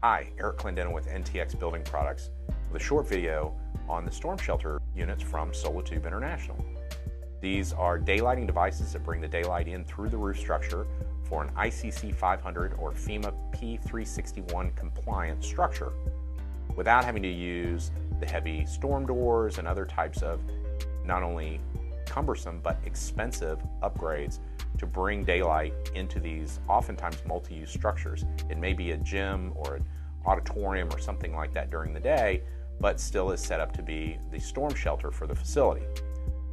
Hi, Eric Clendenen with NTX Building Products with a short video on the storm shelter units from Solatube International. These are daylighting devices that bring the daylight in through the roof structure for an ICC 500 or FEMA P-361 compliant structure without having to use the heavy storm doors and other types of not only cumbersome but expensive upgrades to bring daylight into these oftentimes multi-use structures. It may be a gym or an auditorium or something like that during the day, but still is set up to be the storm shelter for the facility.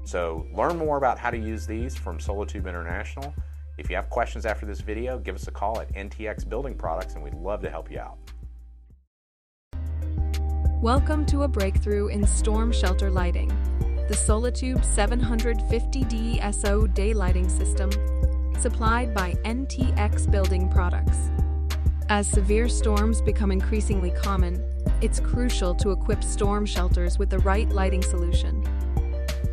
So learn more about how to use these from Solatube International. If you have questions after this video, give us a call at NTX Building Products and we'd love to help you out. Welcome to a breakthrough in storm shelter lighting. The Solatube 750D SO daylighting system, supplied by NTX Building Products. As severe storms become increasingly common, it's crucial to equip storm shelters with the right lighting solution.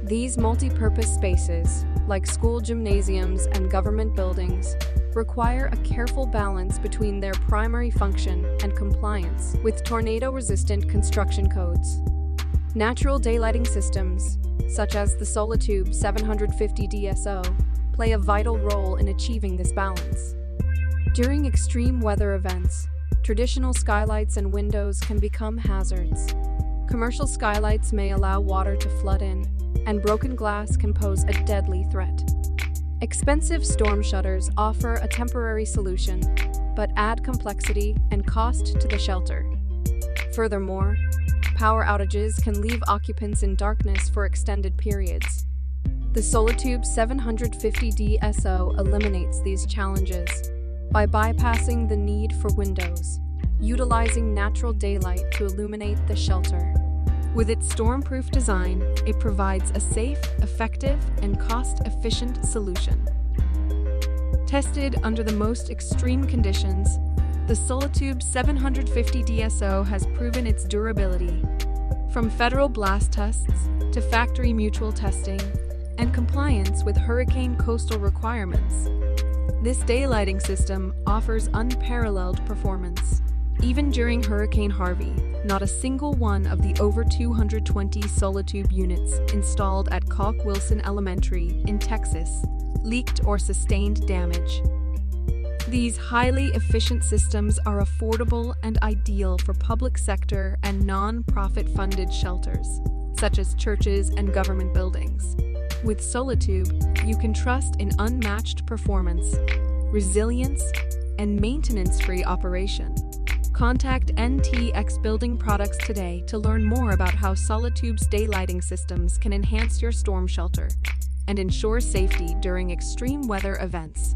These multi-purpose spaces, like school gymnasiums and government buildings, require a careful balance between their primary function and compliance with tornado-resistant construction codes. Natural daylighting systems, such as the Solatube 750D SO, play a vital role in achieving this balance. During extreme weather events, traditional skylights and windows can become hazards. Commercial skylights may allow water to flood in, and broken glass can pose a deadly threat. Expensive storm shutters offer a temporary solution, but add complexity and cost to the shelter. Furthermore, power outages can leave occupants in darkness for extended periods. The Solatube 750D SO eliminates these challenges by bypassing the need for windows, utilizing natural daylight to illuminate the shelter. With its storm-proof design, it provides a safe, effective, and cost-efficient solution. Tested under the most extreme conditions, the Solatube 750D SO has proven its durability. From federal blast tests to factory mutual testing and compliance with hurricane coastal requirements, this daylighting system offers unparalleled performance. Even during Hurricane Harvey, not a single one of the over 220 Solatube units installed at Wilson Elementary in Texas leaked or sustained damage. These highly efficient systems are affordable and ideal for public sector and non-profit funded shelters, such as churches and government buildings. With Solatube, you can trust in unmatched performance, resilience, and maintenance-free operation. Contact NTX Building Products today to learn more about how Solatube's daylighting systems can enhance your storm shelter and ensure safety during extreme weather events.